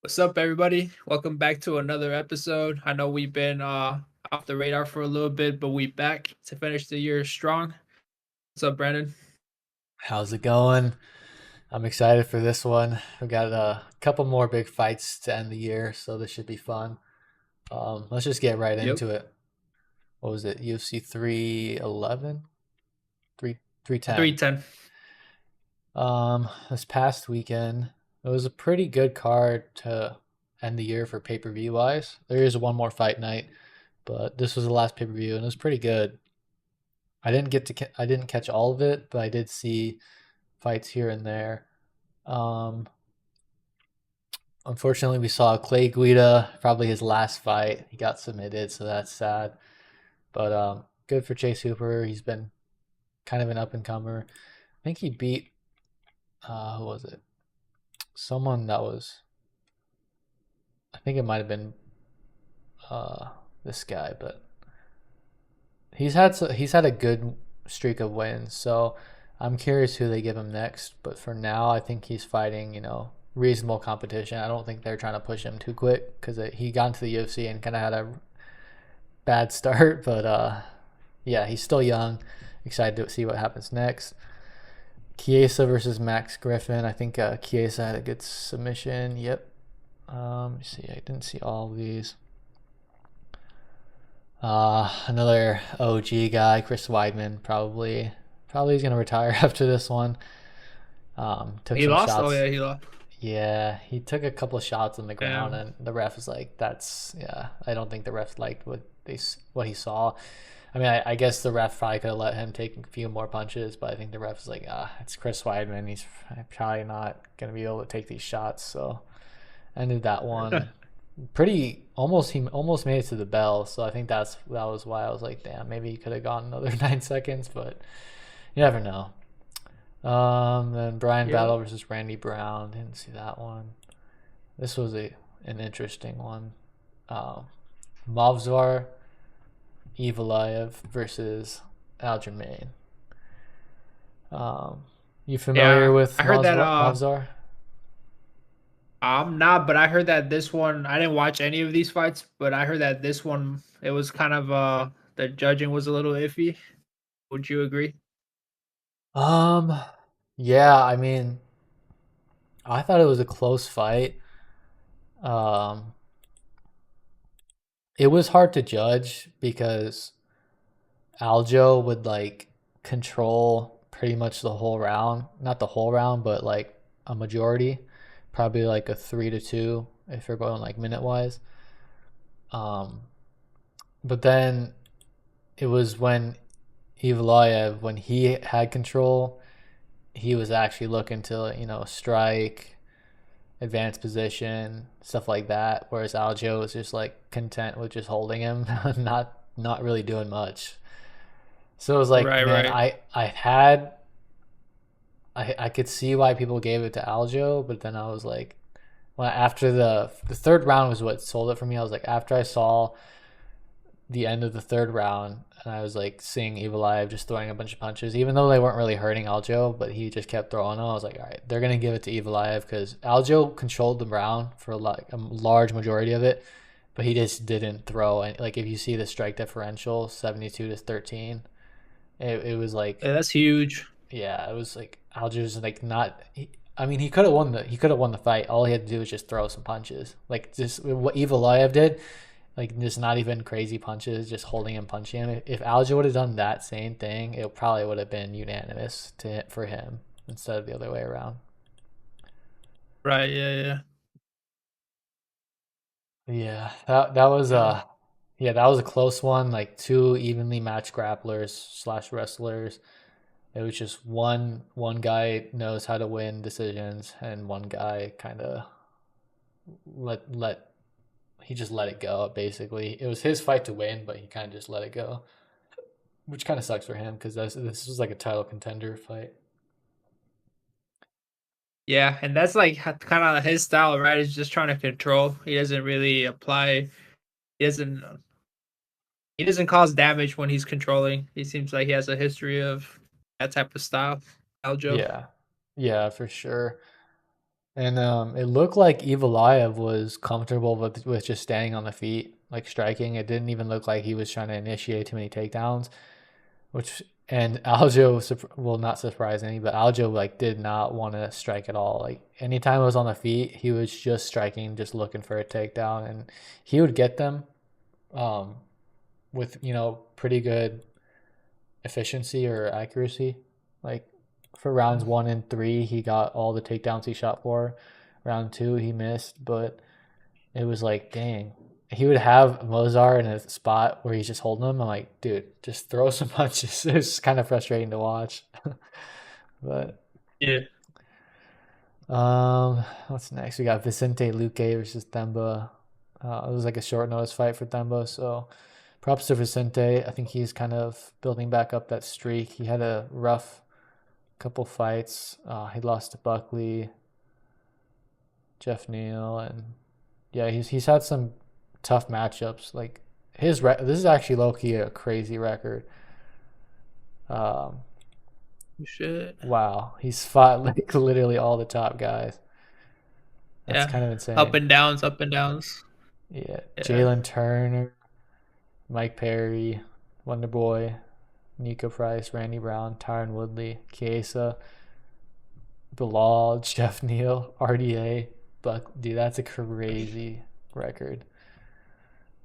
What's up, everybody? Welcome back to another episode. I know we've been off the radar for a little bit, but we back to finish the year strong. What's up, Brandon? How's it going? I'm excited for this one. We got a couple more big fights to end the year, so this should be fun. Let's just get right Yep. into it. What was it? UFC 311? 310. 310. This past weekend, it was a pretty good card to end the year for pay-per-view wise. There is one more fight night, but this was the last pay-per-view and it was pretty good. I didn't catch all of it, but I did see fights here and there. Um, Unfortunately, we saw Clay Guida, probably his last fight. He got submitted, so that's sad. But good for Chase Hooper. He's been kind of an up and comer. I think he beat who was it? Someone that was. I think it might have been uh, this guy, but he's had a good streak of wins. So I'm curious who they give him next. But for now, I think he's fighting reasonable competition. I don't think they're trying to push him too quick because he got into the UFC and kind of had a bad start. But yeah, he's still young. Excited to see what happens next. Chiesa versus Max Griffin. I think Chiesa had a good submission. Yep. Let me see. I didn't see all of these. Another OG guy, Chris Weidman, probably is gonna retire after this one. Took He some lost? Oh, shots. yeah, he lost. Yeah, he took a couple of shots on the ground, Damn. and the ref was like, "That's yeah." I don't think the ref liked what he saw. I mean, I guess the ref probably could have let him take a few more punches, but I think the ref was like, it's Chris Weidman. He's probably not gonna be able to take these shots." So ended that one pretty almost. He almost made it to the bell, so I think that was why I was like, "Damn, maybe he could have gone another 9 seconds," but you never know. Then Brian Yep. Battle versus Randy Brown. Didn't see that one. This was a an interesting one. Um, Movsar Eviliev versus Aljamain. You familiar Yeah, with I heard that. Movsar? I'm not, but I heard that this one. I didn't watch any of these fights, but I heard that this one it was kind of the judging was a little iffy. Would you agree? Um, yeah. I mean, I thought it was a close fight. Um, it was hard to judge because Aljo would like control pretty much the whole round. Not the whole round, but like a majority. Probably like a 3-2 if you're going like minute wise. Um, but then it was when Evloev, when he had control, he was actually looking to, strike, advanced position, stuff like that. Whereas Aljo was just like content with just holding him, not really doing much. So it was like, Right, man, right. I could see why people gave it to Aljo, but then I was like, when after the third round was what sold it for me. I was like, after I saw the end of the third round, and I was like seeing Evil Eye just throwing a bunch of punches, even though they weren't really hurting Aljo, but he just kept throwing them. I was like, all right, they're gonna give it to Evil Eye because Aljo controlled the round for like a large majority of it, but he just didn't throw. And like if you see the strike differential, 72-13, it was like Yeah, that's huge. yeah, it was like Aljo's like not. I mean, he could have won the fight. All he had to do was just throw some punches, like just what Evil did, like just not even crazy punches, just holding him, punching him. If Aljo would have done that same thing, it probably would have been unanimous for him instead of the other way around. Right. Yeah. Yeah. Yeah, that was Yeah. yeah, that was a close one. Like two evenly matched grapplers slash wrestlers. It was just one guy knows how to win decisions, and one guy kind of let he just let it go. Basically, it was his fight to win, but he kind of just let it go, which kind of sucks for him because this was like a title contender fight. Yeah, and that's like kind of his style, right? He's just trying to control. He doesn't really apply. He doesn't. He doesn't cause damage when he's controlling. He seems like he has a history of that type of style. Aljo. Yeah, yeah, for sure. And it looked like Eviliev was comfortable with just standing on the feet, like striking. It didn't even look like he was trying to initiate too many takedowns, which and Aljo will not surprise any, but Aljo like did not want to strike at all. Like anytime it was on the feet, he was just striking, just looking for a takedown, and he would get them um, with pretty good efficiency or accuracy. Like for rounds 1 and 3, he got all the takedowns he shot for. Round 2, he missed, but it was like, dang. He would have Mozart in a spot where he's just holding him. I'm like, dude, just throw some punches. It's kind of frustrating to watch. But Yeah. what's next? We got Vicente Luque versus Themba. It was like a short notice fight for Themba, so props to Vicente. I think he's kind of building back up that streak. He had a rough couple fights. He lost to Buckley, Jeff Neal, and yeah, he's had some tough matchups. Like this is actually low key a crazy record. Um, Shit. wow, he's fought like literally all the top guys. That's Yeah. kind of Up insane. and downs, up and downs. Yeah, Yeah. Jalen Turner, Mike Perry, Wonderboy, Nico Price, Randy Brown, Tyron Woodley, Chiesa, Bilal, Jeff Neal, RDA. Buck, dude, that's a crazy record.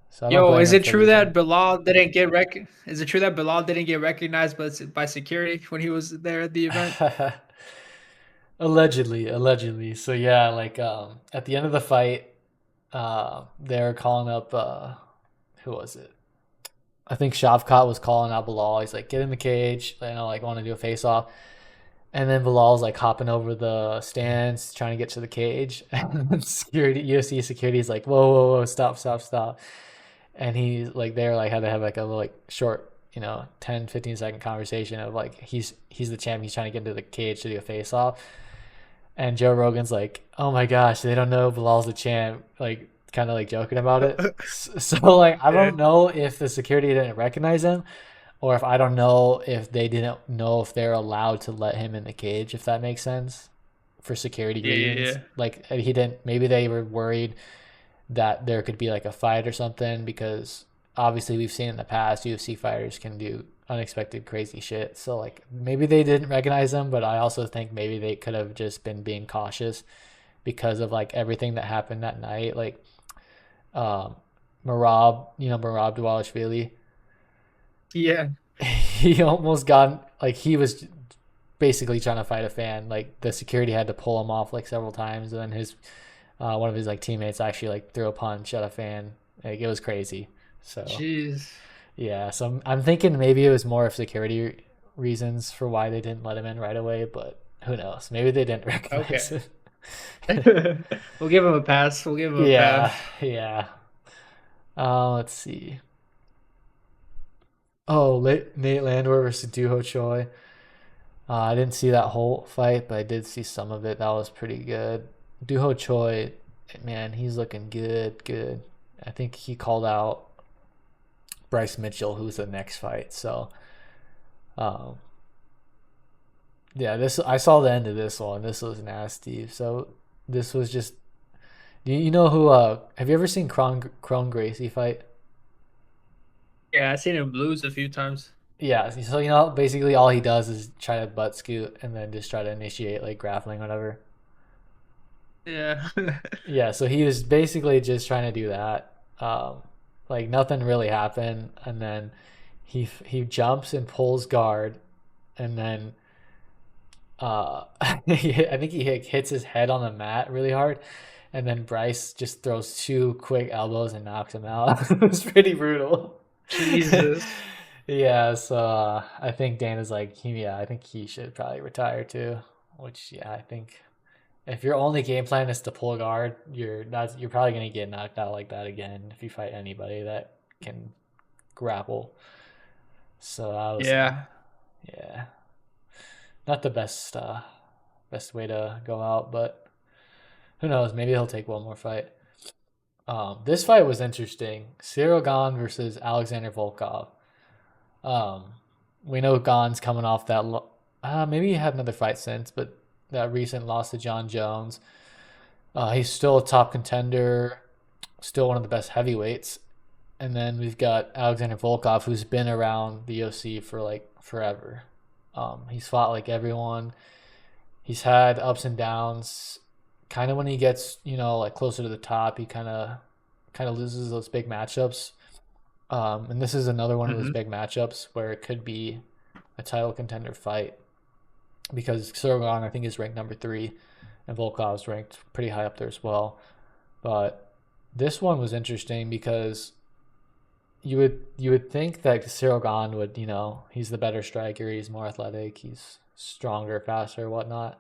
So I don't Yo, blame is him it for true losing. that Bilal didn't get Is it true that Bilal didn't get recognized by security when he was there at the event? Allegedly. So yeah, like at the end of the fight, they're calling up who was it? I think Shavkat was calling out Bilal. He's like, get in the cage, like want to do a face off. And then Bilal's like hopping over the stands, trying to get to the cage. And security, UFC security is like, whoa, stop. And he's like, they're like, had to have like a little like short, 10, 15-second conversation of like, he's the champ. He's trying to get into the cage to do a face off. And Joe Rogan's like, oh my gosh, they don't know Bilal's the champ. Like, kind of like joking about it. So, like, I Yeah. don't know if the security didn't recognize him or if I don't know if they didn't know if they're allowed to let him in the cage, if that makes sense, for security Yeah, yeah, reasons. yeah. Like, he didn't, maybe they were worried that there could be like a fight or something because obviously we've seen in the past UFC fighters can do unexpected crazy shit. So like maybe they didn't recognize them, but I also think maybe they could have just been being cautious because of like everything that happened that night. Like um Marab Dvalishvili, Yeah. he almost got like he was basically trying to fight a fan. Like the security had to pull him off like several times, and then his one of his like teammates actually like threw a punch at a fan. Like it was crazy. So Jeez. yeah, so I'm thinking maybe it was more of security reasons for why they didn't let him in right away, but who knows? Maybe they didn't recognize Okay. it. We'll give him a pass. We'll give him a Yeah, pass. yeah. Let's see. Oh, Nate Landwehr versus Duho Choi. I didn't see that whole fight, but I did see some of it. That was pretty good. Duho Choi, man, he's looking good. I think he called out Bryce Mitchell, who's the next fight. So, um, yeah, this I saw the end of this one. This was nasty. So this was just. Do you know who? Have you ever seen Kron Gracie fight? Yeah, I've seen him lose a few times. Yeah. So basically all he does is try to butt scoot and then just try to initiate like grappling, whatever. Yeah. Yeah. So he was basically just trying to do that. Like nothing really happened, and then he jumps and pulls guard, and then I think he hits his head on the mat really hard, and then Bryce just throws two quick elbows and knocks him out. It was pretty brutal. Jesus. Yeah, so I think Dana's like, yeah, I think he should probably retire too. Which, yeah, I think if your only game plan is to pull guard, you're probably gonna get knocked out like that again if you fight anybody that can grapple. So I was, Yeah. yeah, not the best way to go out, but who knows? Maybe he'll take one more fight. This fight was interesting. Cyril Gahn versus Alexander Volkov. Um, we know Gahn's coming off that. Maybe he had another fight since, but that recent loss to John Jones. He's still a top contender, still one of the best heavyweights. And then we've got Alexander Volkov, who's been around the UFC for like forever. He's fought like everyone. He's had ups and downs. Kind of when he gets, like closer to the top, he kind of loses those big matchups. And this is another one of those Hmm. big matchups where it could be a title contender fight because Sorogon, I think, is ranked number three, and Volkov's ranked pretty high up there as well. But this one was interesting because you would think that Sorogon would, he's the better striker, he's more athletic, he's stronger, faster, whatnot.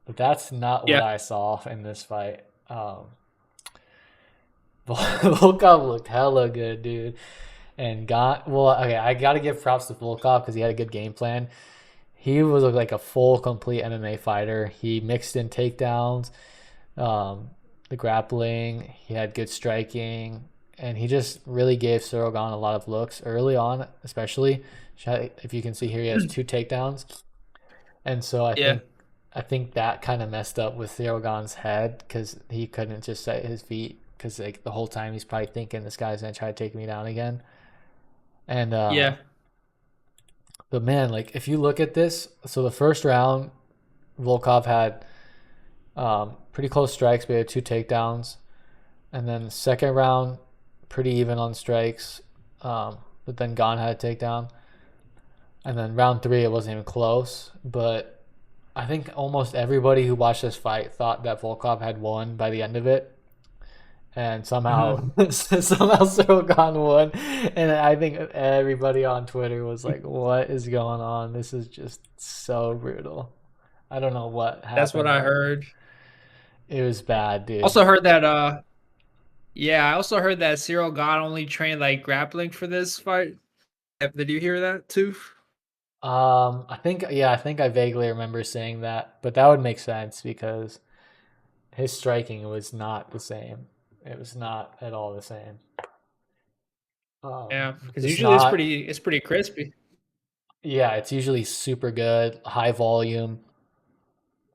But that's not what Yeah. I saw in this fight. Volkov looked hella good, dude. And got well. Okay, I got to give props to Volkov because he had a good game plan. He was like a full, complete MMA fighter. He mixed in takedowns, the grappling. He had good striking, and he just really gave Sorogan a lot of looks early on, especially. If you can see here, he has two takedowns, and so I Yeah. think I think that kind of messed up with Sorogan's head because he couldn't just set his feet because like the whole time he's probably thinking this guy's gonna try to take me down again. And Yeah. but man, like if you look at this, so the first round, Volkov had pretty close strikes, but he had two takedowns, and then the second round, pretty even on strikes, but then Gon had a takedown, and then round three it wasn't even close. But I think almost everybody who watched this fight thought that Volkov had won by the end of it, and somehow Hmm. somehow Sorogan won, and I think everybody on Twitter was like, "What is going on? This is just so brutal." I don't know what That's what happened, I but heard. it was bad, dude. Also heard that yeah, I also heard that Cyril God only trained like grappling for this fight. Did you hear that too? I think I vaguely remember saying that, but that would make sense because his striking was not the same. It was not at all the same. Yeah, because Just usually not. it's pretty crispy. Yeah, it's usually super good, high volume.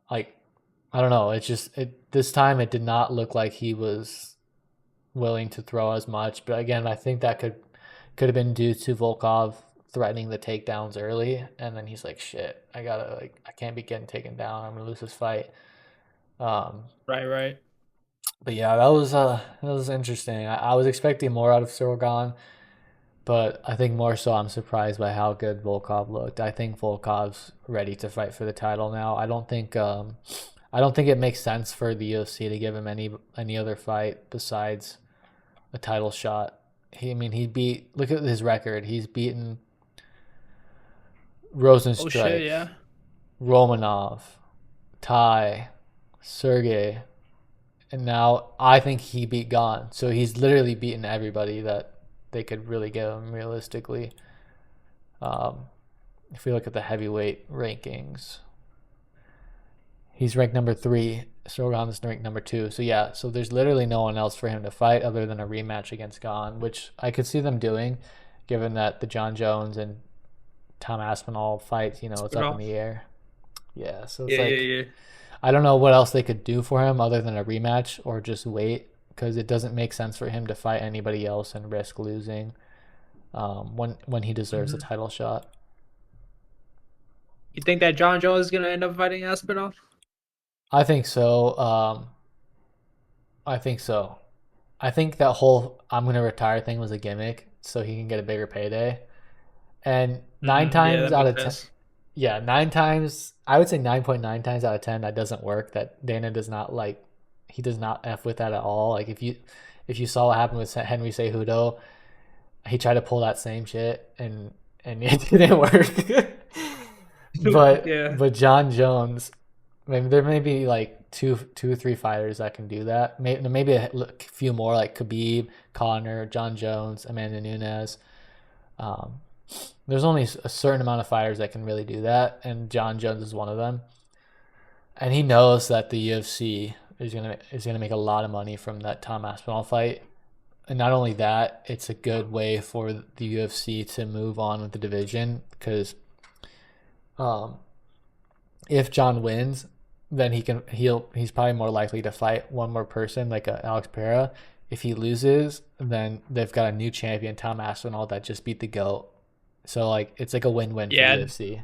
Like I don't know. It's just this time it did not look like he was willing to throw as much. But again, I think that could have been due to Volkov threatening the takedowns early, and then he's like, "Shit, I can't be getting taken down. I'm gonna lose this fight." Um, Right, right. but yeah, that was interesting. I was expecting more out of Sorogan, but I think more so I'm surprised by how good Volkov looked. I think Volkov's ready to fight for the title now. I don't think it makes sense for the UFC to give him any other fight besides a title shot. He beat. Look at his record. He's beaten Oh shit, Rosenstrike, yeah. Romanov, Tai, Sergey, and now I think he beat Gon. So he's literally beaten everybody that they could really give him realistically. Um, if we look at the heavyweight rankings, he's ranked number three. Sorogan's ranked number two. So yeah, so there's literally no one else for him to fight other than a rematch against Gon, which I could see them doing, given that the John Jones and Tom Aspinall fight, it's Spit up in off. the air. Yeah, so it's Yeah, yeah, like yeah. I don't know what else they could do for him other than a rematch or just wait because it doesn't make sense for him to fight anybody else and risk losing when he deserves a Hmm. title shot. You think that John Jones is gonna end up fighting Aspinall? I think so. I think so. I think that whole "I'm gonna retire" thing was a gimmick so he can get a bigger payday. And nine Hmm. Yeah, times that out makes of ten, sense. yeah, nine times, I would say 9.9 times out of 10 that doesn't work. That Dana does not like. He does not f with that at all. Like if you saw what happened with Henry Cejudo, he tried to pull that same shit and it didn't work. but Yeah. but John Jones, maybe there may be like two or three fighters that can do that. Maybe a few more like Khabib, Connor, John Jones, Amanda Nunes. Um, there's only a certain amount of fighters that can really do that, and John Jones is one of them. And he knows that the UFC is gonna make a lot of money from that Tom Aspinall fight. And not only that, it's a good way for the UFC to move on with the division because um, if John wins, then he's probably more likely to fight one more person like Alex Pereira. If he loses, then they've got a new champion, Tom Aspinall, that just beat the GOAT. So like it's like a win-win for Yeah, UFC.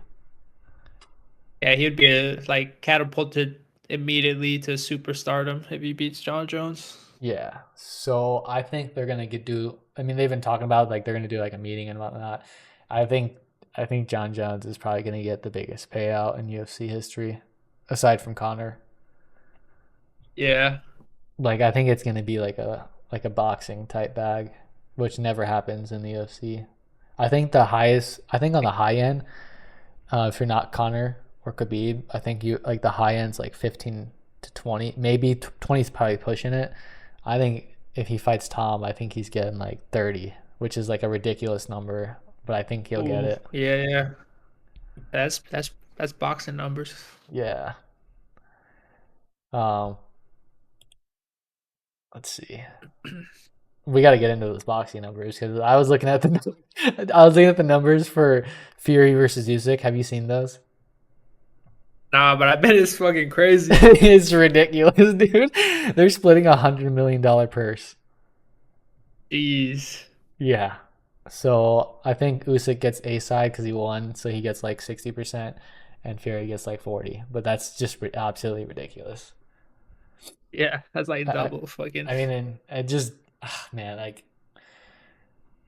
yeah, he would be like catapulted immediately to superstardom if he beats John Jones. Yeah. So I think they're gonna do. I mean, they've been talking about like they're gonna do like a meeting and whatnot. I think I think John Jones is probably gonna get the biggest payout in UFC history, aside from Connor. Yeah, Like I think it's gonna be like a boxing type bag, which never happens in the UFC. I think the highest. I think on the high end, if you're not Connor or Khabib, I think you like the high end's like 15 to 20. Maybe 20 is probably pushing it. I think if he fights Tom, I think he's getting like 30, which is like a ridiculous number, but I think he'll get ooh, it. yeah, yeah. That's boxing numbers. Yeah. Um, let's see. We got to get into those boxing numbers because I was looking at the numbers for Fury versus Usyk. Have you seen those? Nah, but I bet it's fucking crazy. It's ridiculous, dude. They're splitting $100 million purse. Jeez. Yeah. So I think Usyk gets a side because he won, so he gets like 60%, and Fury gets like 40. But that's just absolutely ridiculous. Yeah, that's like I, double fucking. I mean, and I just man, like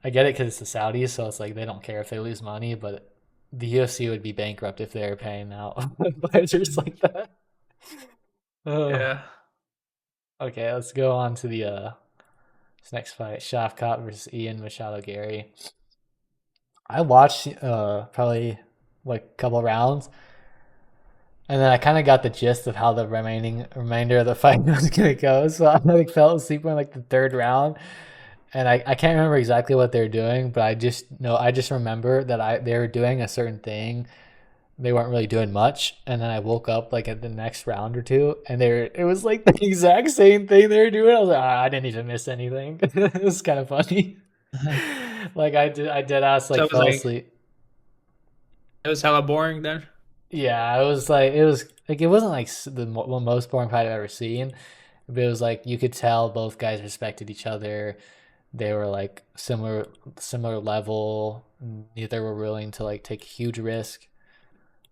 I get it because it's the Saudis, so it's like they don't care if they lose money, but the UFC would be bankrupt if they were paying out advisors like that. Oh. Yeah. Okay, let's go on to the this next fight: Shafkat versus Ian Machado Gary. I watched probably like a couple rounds, and then I kind of got the gist of how the remainder of the fight was gonna go. So I like fell asleep in like the third round, and I can't remember exactly what they were doing, but I just remember that they were doing a certain thing. They weren't really doing much, and then I woke up like at the next round or two, and it was like the exact same thing they were doing. I was like, I didn't even miss anything. It was kind of funny. Like I did ask So like it was fell like asleep. it was hella boring then. Yeah, it wasn't like the most boring fight I've ever seen, but it was like you could tell both guys respected each other. They were like similar level. Neither were willing to like take a huge risk.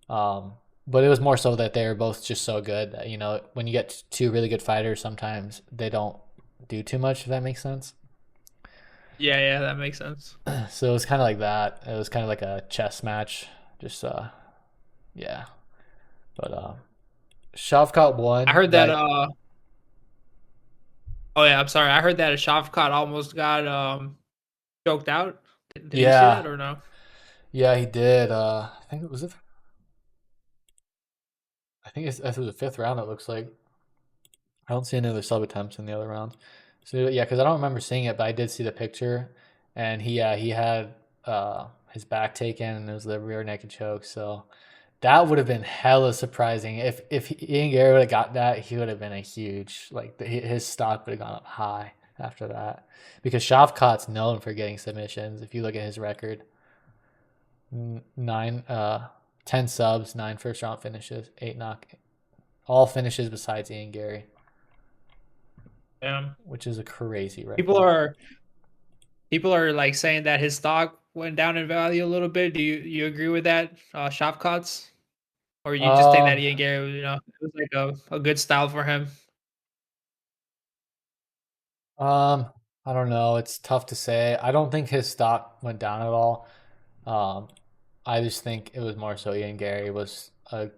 Um, but it was more so that they were both just so good. You know, when you get two really good fighters, sometimes they don't do too much. If that makes sense. Yeah, yeah, that makes sense. So it was kind of like that. It was kind of like a chess match. Just yeah. But Shavkat I won heard that by oh yeah, I'm sorry. I heard that Shavkat almost got choked out. Did you see that yeah or no? yeah he did. I think it was it. I think it was the fifth round. It looks like I don't see any other sub attempts in the other rounds. So yeah, because I don't remember seeing it, but I did see the picture, and he had his back taken, and it was the rear naked choke. So that would have been hella surprising if Ian Gary would have got that. He would have been a huge like his stock would have gone up high after that because Shavkat's known for getting submissions. If you look at his record, nine 10 subs, nine first round finishes, eight knock, all finishes besides Ian Gary, Yeah. which is a crazy People record. are people are like saying that his stock went down in value a little bit. Do you agree with that, Shavkat's? Or you just think that Um, Ian Gary, it was like a good style for him? um, I don't know. It's tough to say. I don't think his stock went down at all. Um, I just think it was more so Ian Gary was a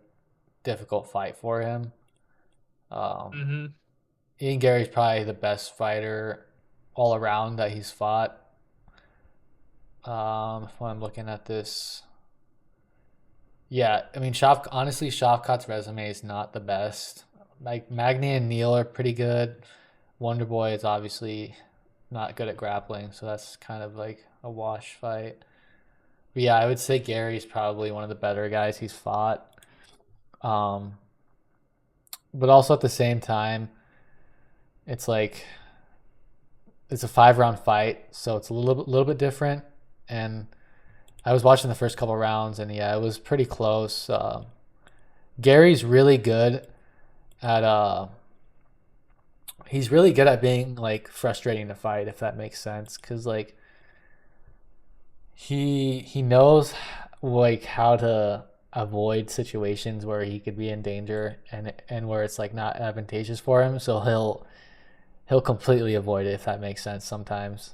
difficult fight for him. Um, Mm-hmm. Ian Gary's probably the best fighter all around that he's fought. When I'm looking at this, yeah, I mean, honestly, Shavkat's resume is not the best. Like Magny and Neal are pretty good. Wonder Boy is obviously not good at grappling, so that's kind of like a wash fight. But yeah, I would say Gary's probably one of the better guys he's fought. Um, but also at the same time, it's like it's a 5 round fight, so it's a little bit different. And I was watching the first couple rounds, and yeah, it was pretty close. Gary's really good at he's really good at being like frustrating to fight, if that makes sense, because like he knows like how to avoid situations where he could be in danger and where it's like not advantageous for him, so he'll completely avoid it, if that makes sense sometimes.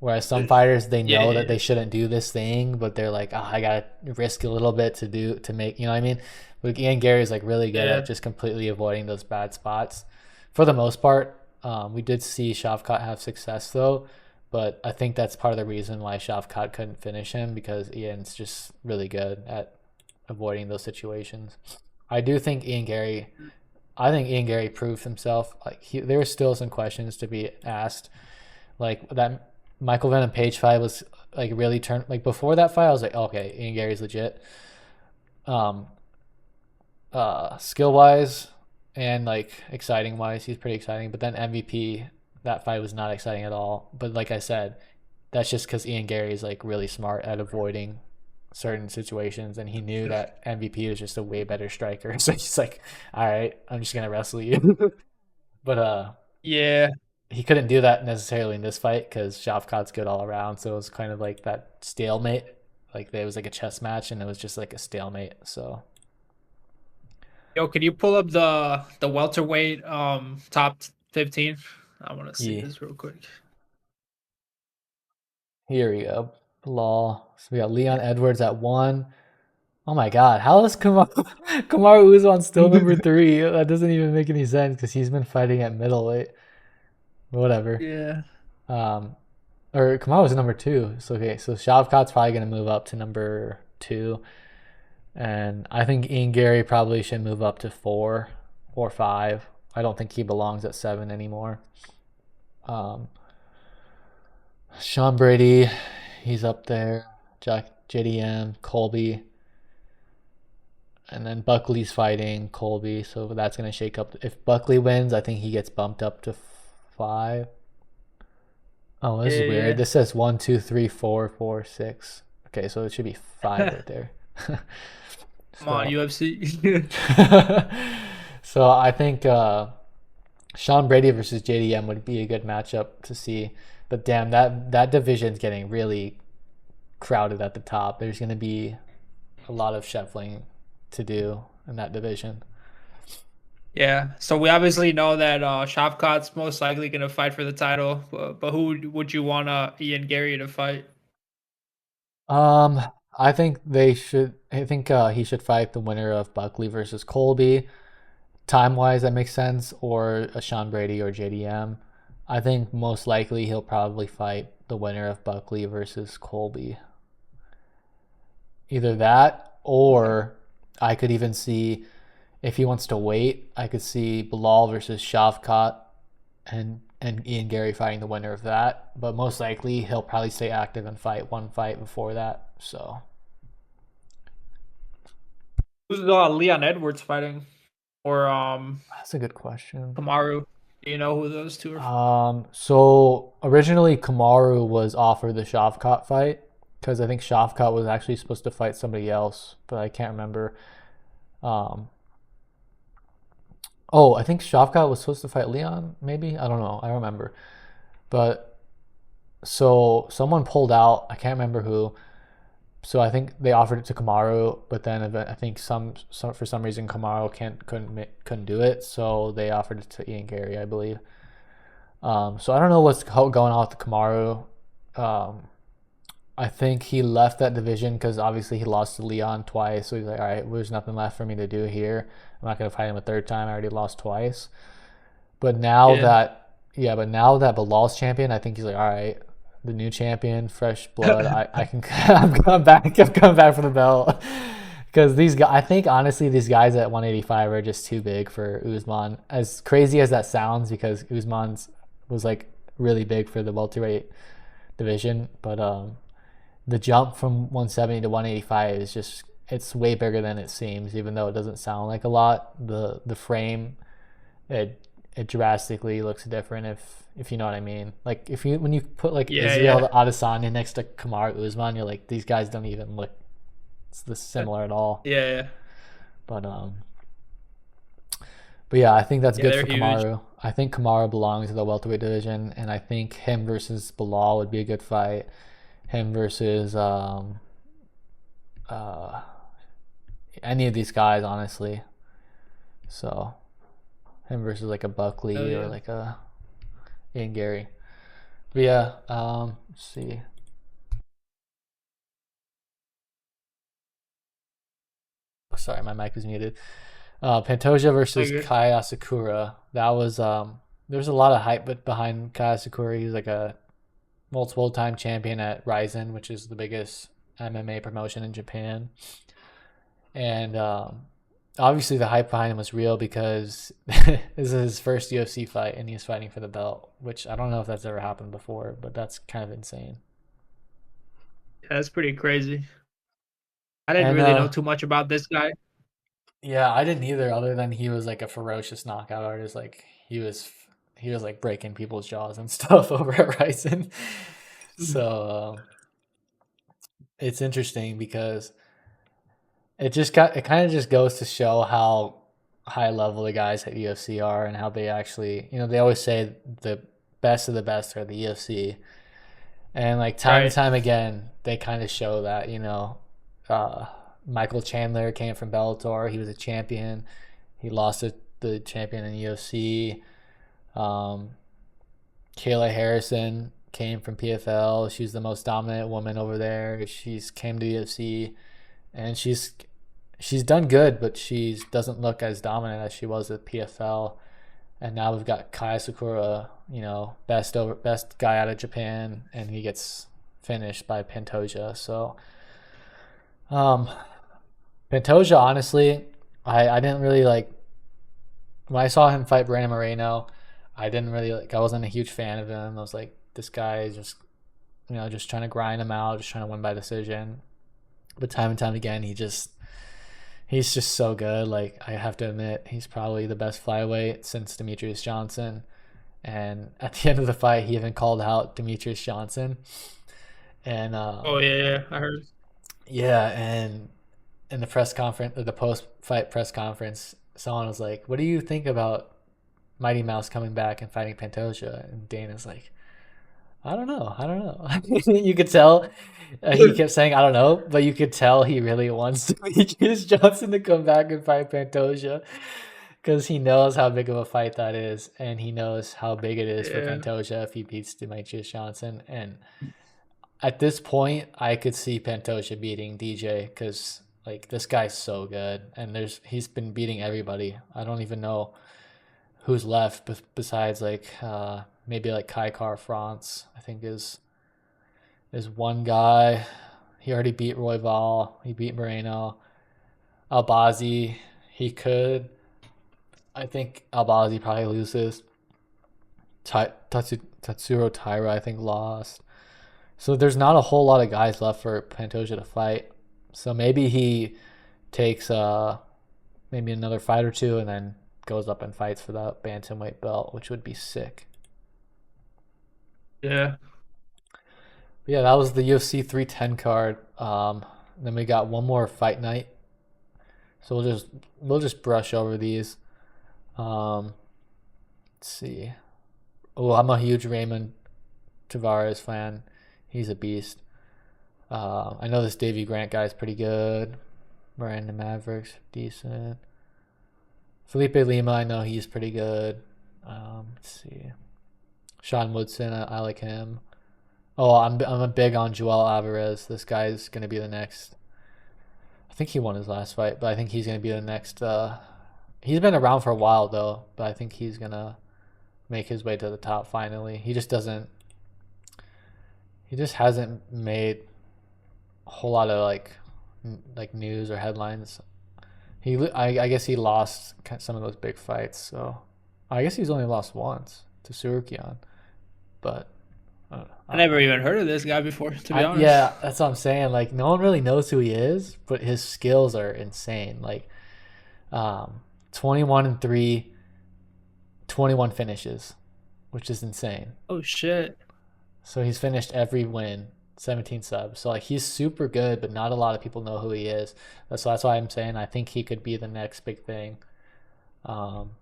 Whereas some fighters, they Yeah, know yeah, that yeah. they shouldn't do this thing, but they're like, oh, I gotta risk a little bit to make, you know what I mean? Like Ian Gary is like really good Yeah. at just completely avoiding those bad spots. For the most part, we did see Shavkat have success though, but I think that's part of the reason why Shavkat couldn't finish him, because Ian's just really good at avoiding those situations. I do think Ian Gary. I think Ian Gary proved himself. Like there were still some questions to be asked, like that Michael Venom Page fight was like really turned, like before that fight I was like, okay, Ian Gary's legit. Um Skill wise and like exciting wise, he's pretty exciting. But then MVP, that fight was not exciting at all. But like I said, that's just because Ian Gary is like really smart at avoiding certain situations, and he knew that MVP was just a way better striker. So he's like, all right, I'm just gonna wrestle you. But Yeah. he couldn't do that necessarily in this fight because Shavkat's good all around. So it was kind of like that stalemate. Like it was like a chess match, and it was just like a stalemate. So Yo, can you pull up the welterweight top 15? I want to see yeah, this real quick. here we go. Law. So we got Leon Edwards at 1. Oh my God, how is Kamaru Usman still number 3? That doesn't even make any sense because he's been fighting at middleweight. Whatever. Yeah. Um, or Kamaru was number 2. So okay, so Shavkat's probably gonna move up to number 2. And I think Ian Gary probably should move up to 4 or 5. I don't think he belongs at 7 anymore. Um, Sean Brady, he's up there. JDM, Colby, and then Buckley's fighting Colby, so that's gonna shake up. If Buckley wins, I think he gets bumped up to 5. Oh, this is Yeah, weird. yeah. This says 1, 2, 3, 4, 4, 6. Okay, so it should be 5 right there. Come on, So UFC. so I think Sean Brady versus JDM would be a good matchup to see. But damn, that division's getting really crowded at the top. There's going to be a lot of shuffling to do in that division. Yeah. So we obviously know that Shavkat's most likely going to fight for the title, but who would you want Ian Gary to fight? Um, I think they should. I think he should fight the winner of Buckley versus Colby. Time wise, that makes sense, or a Sean Brady or JDM. I think most likely he'll probably fight the winner of Buckley versus Colby. Either that, Okay. or I could even see, if he wants to wait, I could see Bilal versus Shavkat and Ian Gary fighting the winner of that. But most likely he'll probably stay active and fight one fight before that. So Who's Leon Edwards fighting? Or that's a good question. Kamaru? Do you know who those two are? So originally Kamaru was offered the Shavkat fight because I think Shavkat was actually supposed to fight somebody else, but I can't remember. Um, oh, I think Shavkat was supposed to fight Leon, maybe? I don't know. I don't remember. But so someone pulled out. I can't remember who. So I think they offered it to Kamaru, but then I think some for some reason Kamaru couldn't do it, so they offered it to Ian Gary, I believe. So I don't know what's going on with Kamaru. Um, I think he left that division because obviously he lost to Leon twice. So he's like, all right, there's nothing left for me to do here. I'm not going to fight him a third time. I already lost twice. But now Yeah. that, yeah, but now that Bilal's champion, I think he's like, all right, the new champion, fresh blood. I can, I'm coming back. I'm coming back for the belt. Because these guys, I think honestly, these guys at 185 are just too big for Usman. As crazy as that sounds, because Usman's was like really big for the welterweight division, but the jump from 170 to 185 is just, it's way bigger than it seems, even though it doesn't sound like a lot. The frame, it drastically looks different, if you know what I mean. Like if you when you put like Yeah, Israel yeah. Adesanya next to Kamaru Usman, you're like, these guys don't even look this Uh, similar at all. Yeah, yeah. But But yeah, I think that's Yeah, good they're for huge. Kamaru. I think Kamaru belongs in the welterweight division, and I think him versus Bilal would be a good fight. Him versus uh, any of these guys, honestly. So him versus like a Oh Buckley or yeah. like a Ian Gary. But yeah, let's see. Oh, sorry, my mic was muted. Pantoja I versus guess. Kai Asakura. That was there was a lot of hype behind Kai Asakura. He's like a multiple time champion at Ryzen, which is the biggest MMA promotion in Japan. And obviously the hype behind him was real because this is his first UFC fight and he's fighting for the belt, which I don't know if that's ever happened before, but that's kind of insane. Yeah, that's pretty crazy. I didn't And really know too much about this guy. yeah, I didn't either, other than he was like a ferocious knockout artist. Like he was like breaking people's jaws and stuff over at Ryzen. So it's interesting because it kind of just goes to show how high level the guys at UFC are and how they actually, they always say the best of the best are the UFC, and like time and Right. time again they kind of show that, uh, Michael Chandler came from Bellator. He was a champion. He lost to the champion in UFC. um, Kayla Harrison came from PFL. She's the most dominant woman over there. She's came to UFC, and she's done good, but she doesn't look as dominant as she was at PFL. And now we've got Kai Sakura, best guy out of Japan, and he gets finished by Pantoja. So, um, Pantoja, honestly, I didn't really like when I saw him fight Brandon Moreno. I didn't really like. I wasn't a huge fan of him. I was like, this guy is just just trying to grind him out, just trying to win by decision. But time and time again, he's just so good. Like, I have to admit, he's probably the best flyweight since Demetrius Johnson. And at the end of the fight, he even called out Demetrius Johnson. And Oh yeah, yeah, I heard. yeah, and in the press conference, or the post-fight press conference, someone was like, "What do you think about Mighty Mouse coming back and fighting Pantoja?" And Dana's like, "I don't know. I don't know." You could tell he kept saying, "I don't know," but you could tell he really wants Demetrius Johnson to come back and fight Pantoja because he knows how big of a fight that is, and he knows how big it is for Yeah, Pantoja if he beats Demetrius Johnson. And at this point, I could see Pantoja beating DJ because like this guy's so good, and he's been beating everybody. I don't even know who's left besides like maybe like Kai Car France. I think is one guy. He already beat Royval. He beat Moreno. Albazi, he could. I think Albazi probably loses. Tatsuro Taira, I think, lost. So there's not a whole lot of guys left for Pantoja to fight. So maybe he takes maybe another fight or two and then goes up and fights for that bantamweight belt, which would be sick. yeah. But yeah, that was the UFC 310 card. Then we got one more fight night, so we'll just brush over these. Let's see. Oh, I'm a huge Raymond Tavares fan. He's a beast. I know this Davy Grant guy is pretty good. Miranda Mavericks, decent. Felipe Lima, I know he's pretty good. Let's see. Sean Woodson, I like him. Oh, I'm a big on Joel Alvarez. This guy's gonna be the next. I think he won his last fight, but I think he's gonna be the next. He's been around for a while though, but I think he's gonna make his way to the top finally. He just doesn't. He just hasn't made a whole lot of like news or headlines. I guess he lost some of those big fights, so I guess he's only lost once to Surukian, but I I don't never know. even heard of this guy before, to be honest. Yeah, that's what I'm saying. Like, no one really knows who he is, but his skills are insane. Like, um, 21-3, 21 finishes, which is insane. Oh shit. So he's finished every win, 17 subs. So like he's super good, but not a lot of people know who he is. So that's why I'm saying I think he could be the next big thing. Um,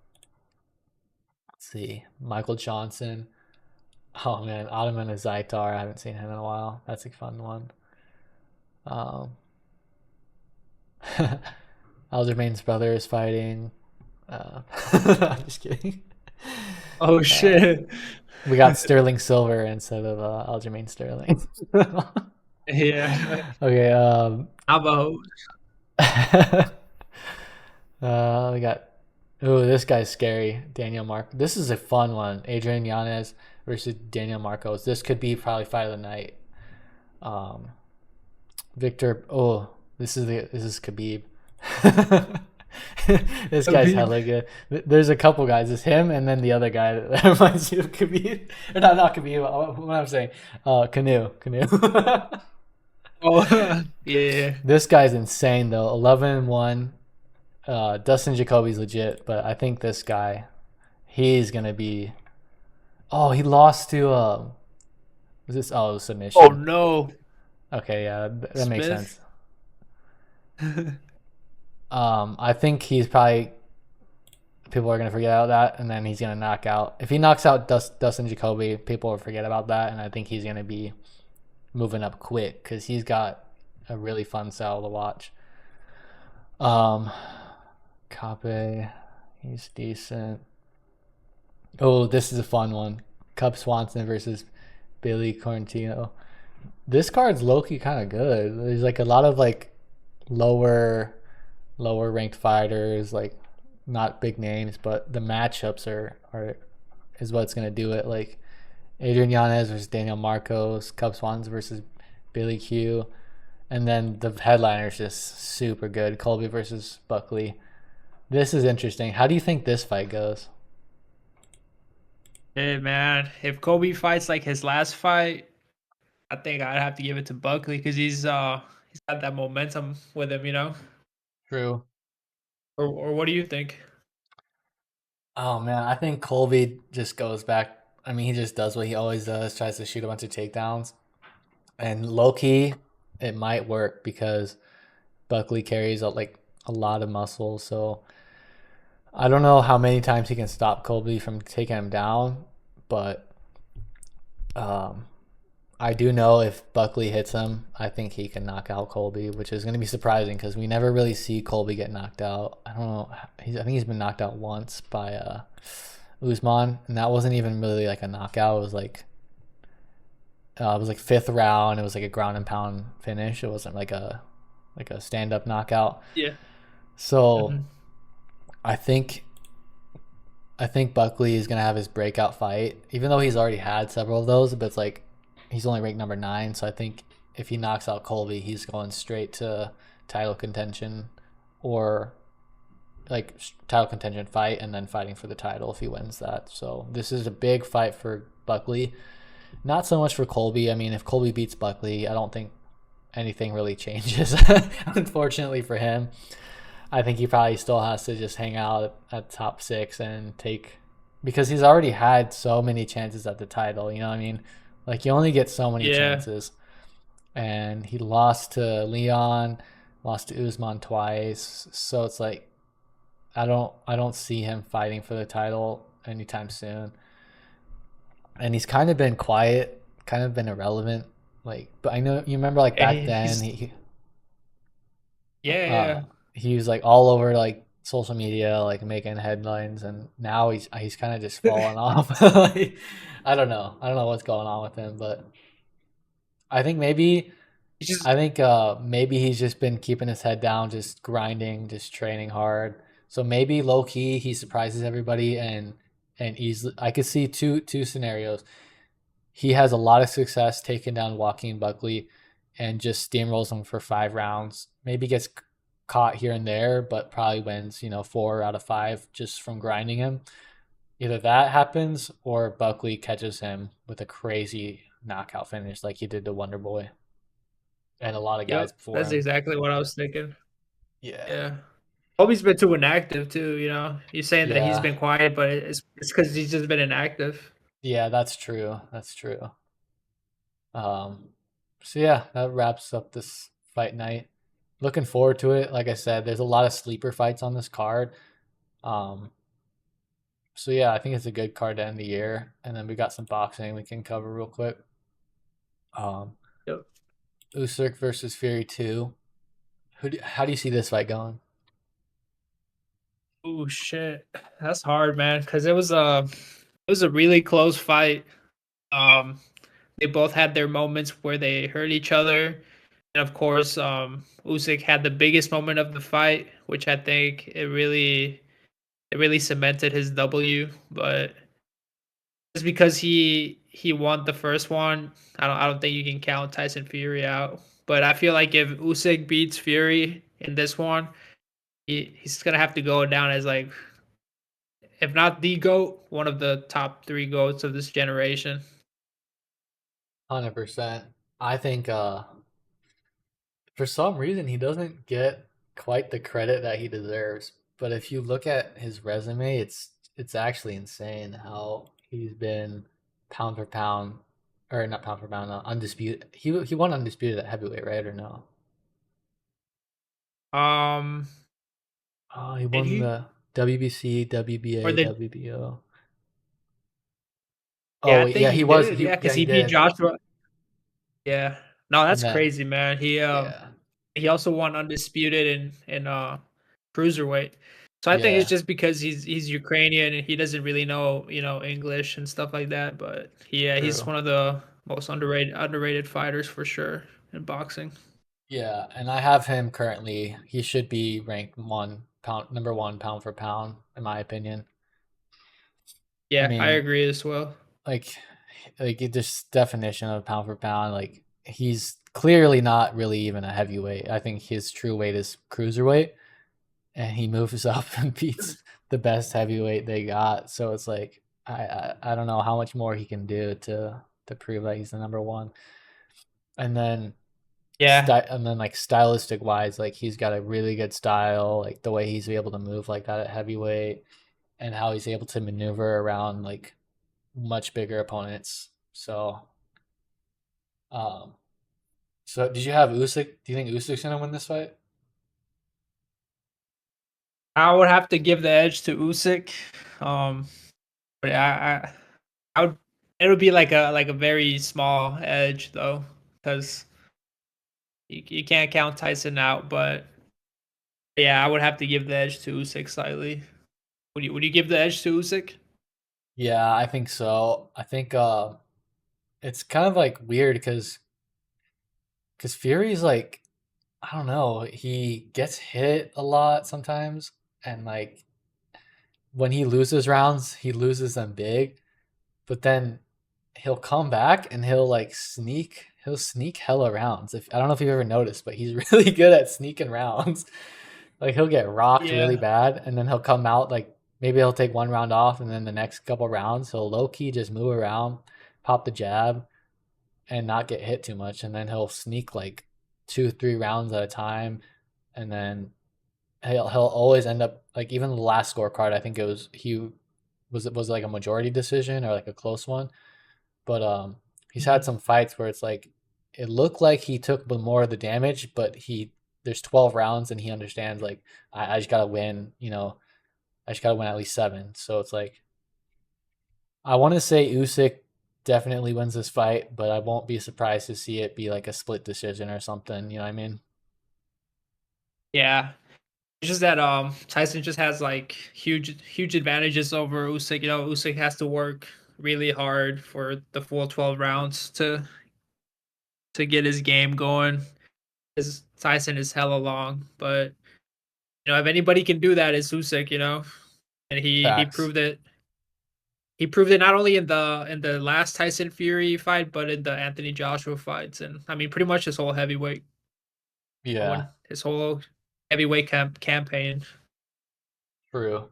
see. Michael Johnson. Oh man, Ottoman Zaitar. I haven't seen him in a while. That's a fun one. Um, Aljamain's brother is fighting. I'm just kidding. Oh Uh, shit. we got Sterling Silver instead of Aljamain Sterling. Yeah. Okay. How about We got. Oh, this guy's scary. Daniel Mark. This is a fun one. Adrian Yanez versus Daniel Marcos. This could be probably fight of the night. Um, Victor. Oh, this is Khabib. This guy's Khabib? hella good. There's a couple guys. It's him and then the other guy that reminds you of Khabib. Or not Khabib. What am I saying? Canoe. Oh, yeah. This guy's insane though. 11-1. Dustin Jacoby's legit, but I think this guy, he's gonna be. Oh, he lost to. Was this? Oh, it was Oh submission. no, Okay, yeah, that makes Smith. sense. I think he's probably people are gonna forget about that, and then he's gonna knock out. If he knocks out Dustin Jacoby, people will forget about that, and I think he's gonna be moving up quick because he's got a really fun style to watch. Um, Cape, he's decent. Oh, this is a fun one. Cub Swanson versus Billy Quarantino. This card's low key kind of good. There's like a lot of like lower ranked fighters, like not big names, but the matchups are is what's gonna do it. Like Adrian Yanez versus Daniel Marcos, Cub Swans versus Billy Q, and then the headliner is just super good. Colby versus Buckley. This is interesting. How do you think this fight goes? Hey man, if Kobe fights like his last fight, I think I'd have to give it to Buckley because he's got that momentum with him, you know. True. Or what do you think? Oh man, I think Colby just goes back. I mean, he just does what he always does, tries to shoot a bunch of takedowns. And low key, it might work because Buckley carries like a lot of muscle. So I don't know how many times he can stop Colby from taking him down, but um, I do know if Buckley hits him, I think he can knock out Colby, which is going to be surprising because we never really see Colby get knocked out. I don't know. I think he's been knocked out once by Usman, and that wasn't even really like a knockout. It was like fifth round. It was like a ground and pound finish. It wasn't like a stand up knockout. Yeah. So Hmm. I think I think Buckley is gonna have his breakout fight, even though he's already had several of those. But it's like he's only ranked number 9, so I think if he knocks out Colby, he's going straight to title contention, or like title contention fight, and then fighting for the title if he wins that. So this is a big fight for Buckley. Not so much for Colby. I mean, if Colby beats Buckley, I don't think anything really changes. Unfortunately for him, I think he probably still has to just hang out at top 6 and take, because he's already had so many chances at the title. You know what I mean? Like you only get so many Yeah. chances, and he lost to Leon, lost to Usman twice. So it's like I don't see him fighting for the title anytime soon. And he's kind of been quiet, kind of been irrelevant. Like, but I know you remember like Yeah, back then he's yeah, uh yeah. he was like all over like social media, like making headlines, and now he's kind of just fallen off. Like, I don't know what's going on with him, but I think maybe He's just maybe he's just been keeping his head down, just grinding, just training hard. So maybe low key he surprises everybody, and easily I could see two scenarios. He has a lot of success taking down Joaquin Buckley and just steamrolls him for 5 rounds. Maybe gets caught here and there, but probably wins, 4 out of 5 just from grinding him. Either that happens or Buckley catches him with a crazy knockout finish like he did to Wonder Boy and a lot of guys yep. before That's him. exactly what I was thinking. Yeah. Yeah. Kobe's been too inactive too. You know, you're saying that he's Yeah. been quiet, but it's because he's just been inactive. Yeah, that's true. That's true. Um, so yeah, that wraps up this fight night. Looking forward to it. Like I said, there's a lot of sleeper fights on this card. Um, So yeah, I think it's a good card to end the year. And then we got some boxing we can cover real quick. Um, Yep. Usyk versus Fury 2. How do you see this fight going? Oh shit, that's hard, man. Because it was a really close fight. Um, they both had their moments where they hurt each other, and of course, Usyk had the biggest moment of the fight, which I think it really cemented his W. But just because he won the first one, I don't think you can count Tyson Fury out. But I feel like if Usyk beats Fury in this one, he's gonna have to go down as like, if not the GOAT, one of the top three GOATs of this generation. 100%. I think for some reason he doesn't get quite the credit that he deserves. But if you look at his resume, it's actually insane how he's been pound for pound, or not pound for pound, undisputed. He won undisputed at heavyweight, right or no? Um, Oh, he did won he? the WBC, Or WBA, the WBO. Yeah, Oh I think yeah, he he was. did. Yeah, Yeah, because he he beat did. Joshua. Yeah. No, And that's then crazy, man. yeah, He also won undisputed in cruiserweight. So I think it's yeah, just because he's Ukrainian and he doesn't really know, English and stuff like that. But yeah, he's true. one of the most underrated fighters for sure in boxing. Yeah, and I have him currently. He should be ranked number one pound for pound, in my opinion. I Yeah, I mean, agree as well. like, this definition of pound for pound, like he's clearly not really even a heavyweight. I think his true weight is cruiserweight, and he moves up and beats the best heavyweight they got. So it's like I don't know how much more he can do to prove that he's the number one. And then Yeah. like stylistic wise, like he's got a really good style, like the way he's able to move like that at heavyweight, and how he's able to maneuver around like much bigger opponents. Um, so did you have Usyk? Do you think Usyk's gonna win this fight? I would have to give the edge to Usyk. Um, but I would. It would be like a very small edge though, because you can't count Tyson out. But yeah, I would have to give the edge to Usyk slightly. Would you give the edge to Usyk? Yeah, I think so. I think it's kind of like weird because Fury's like, I don't know, he gets hit a lot sometimes, and like when he loses rounds, he loses them big, but then he'll come back and he'll sneak hella rounds. If I don't know if you've ever noticed, but he's really good at sneaking rounds. Like he'll get rocked really Yeah, bad, and then he'll come out like maybe he'll take one round off, and then the next couple rounds he'll low key just move around, pop the jab, and not get hit too much, and then he'll sneak like 2 3 rounds at a time, and then he'll always end up like even the last scorecard. I think he was like a majority decision or like a close one, but he's had mhm. some fights where it's like it looked like he took more of the damage, but there's 12 rounds and he understands like I just gotta win, I just gotta win at least 7. So it's like I want to say Usyk definitely wins this fight, but I won't be surprised to see it be like a split decision or something. You know what I mean? Yeah. It's just that Tyson just has like huge advantages over Usyk. Usyk has to work really hard for the full 12 rounds to get his game going. His Tyson is hella long, but if anybody can do that, it's Usyk. And he Facts. proved it. He proved it not only in the last Tyson Fury fight, but in the Anthony Joshua fights, and I mean pretty much his whole heavyweight Yeah, going, his whole heavyweight campaign. true.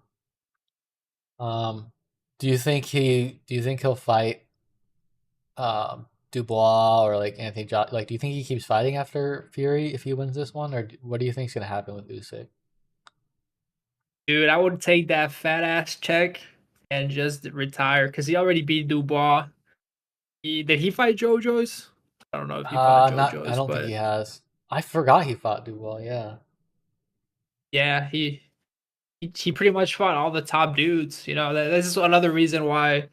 Um, do you think he'll fight Dubois or like Anthony like do you think he keeps fighting after Fury if he wins this one, or what do you think's gonna happen with Usyk? Dude, I would take that fat ass check and just retire because he already beat Dubois. Did he fight JoJo's? I don't know if he fought Not. I JoJo's, don't think he but has. I forgot he fought Dubois. Yeah. yeah, he. he pretty much fought all the top dudes. You know, this is another reason why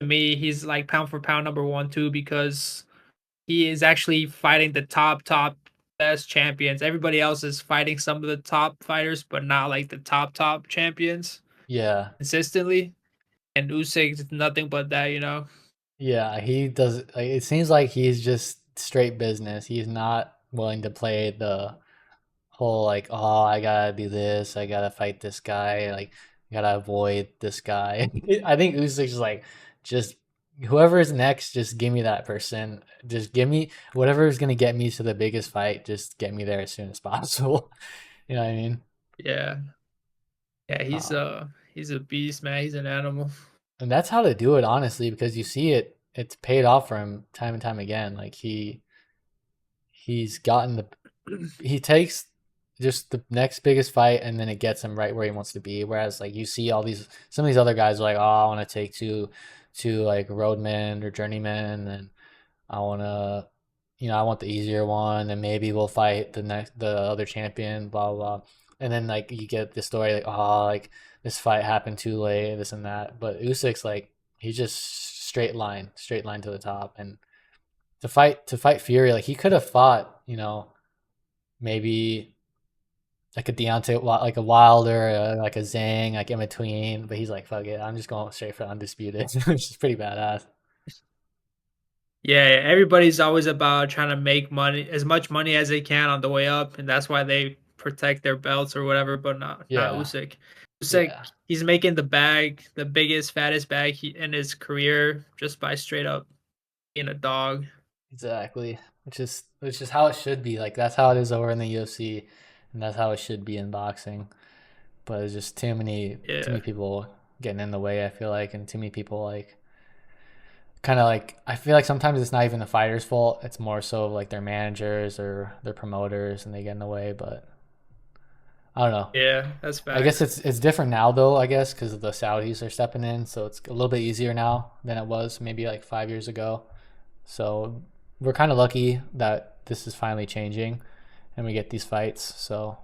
to me he's like pound for pound number one too, because he is actually fighting the top best champions. Everybody else is fighting some of the top fighters, but not like the top champions Yeah, consistently. And Usyk is nothing but that, you know. yeah, he does. Like, it seems like he's just straight business. He's not willing to play the whole like, oh, I gotta do this, I gotta fight this guy, like, I gotta avoid this guy. I think Usyk's like, just whoever is next, just give me that person. Just give me whatever is gonna get me to the biggest fight. Just get me there as soon as possible. You know what I mean? Yeah. Yeah, Uh, he's a beast, man. He's an animal. and that's how to do it, honestly, because you see it. It's paid off for him time and time again. Like he's gotten the he takes just the next biggest fight and then it gets him right where he wants to be. Whereas like you see all these some of these other guys are like, oh, I want to take two like roadmen or journeymen, and I want to, I want the easier one, and maybe we'll fight the other champion, blah blah. Blah. And then like you get the story like, oh, like this fight happened too late, this and that. But Usyk's like he's just straight line to the top, and to fight Fury, like he could have fought, maybe like a Deontay, like a Wilder, like a Zhang, like in between. But he's like, fuck it, I'm just going straight for undisputed, which is pretty badass. Yeah, yeah, everybody's always about trying to make money, as much money as they can on the way up, and that's why they protect their belts or whatever. But not Yeah, Usyk. yeah, Usyk, he's making the bag, the biggest, fattest bag in his career, just by straight up being a dog. exactly. Which is how it should be. Like that's how it is over in the UFC, and that's how it should be in boxing. But it's just too many Yeah, people getting in the way. I feel like, and too many people like kind of like I feel like sometimes it's not even the fighter's fault. It's more so like their managers or their promoters, and they get in the way. But I don't know. yeah, that's I guess facts. it's different now though. I guess because the Saudis are stepping in, so it's a little bit easier now than it was maybe like 5 years ago. So we're kind of lucky that this is finally changing, and we get these fights. So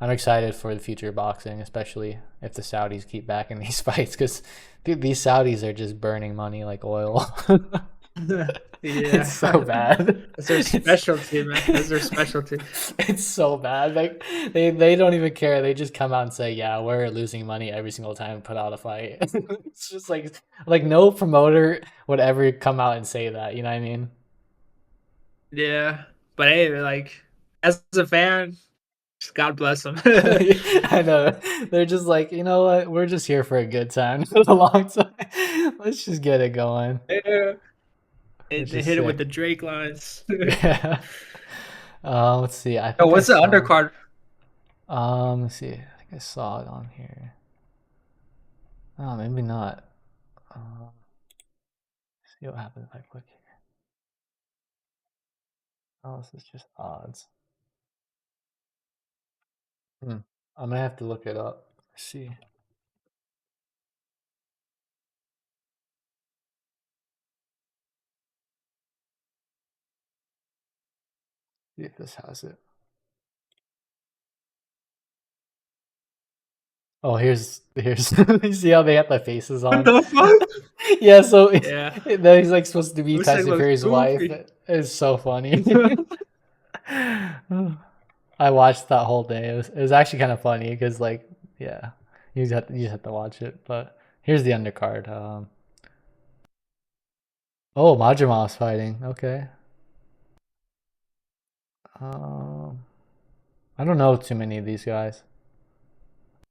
I'm excited for the future of boxing, especially if the Saudis keep backing these fights, because these Saudis are just burning money like oil. It's Yeah, so bad. that's their It's specialty, man. That's their specialty. it's so bad. Like they don't even care. They just come out and say, "Yeah, we're losing money every single time we put out a fight." It's just like no promoter would ever come out and say that. You know what I mean? Yeah, but hey, like as a fan, just God bless them. I know. They're just like, you know what? We're just here for a good time, for a long time. Let's just get it going, Yeah. which They is hit it with sick. the Drake lines. Yeah. Let's see. I Oh, think I what's the saw. undercard? Let's see. I think I saw it on here. Oh, maybe not. See what happens if I click here. Oh, this is just odds. Hmm. I'm gonna have to look it up. Let's see. See if this has it. Oh, here's. You see how they have the faces What on? the fuck? Yeah, so Yeah, he's like supposed to be Usyk Tyson looks Fury's wife. goofy. It's so funny. I watched that whole day. It was actually kind of funny because like yeah, you just have to watch it. But here's the undercard. Oh, Majimov's fighting. Okay. Um, I don't know too many of these guys.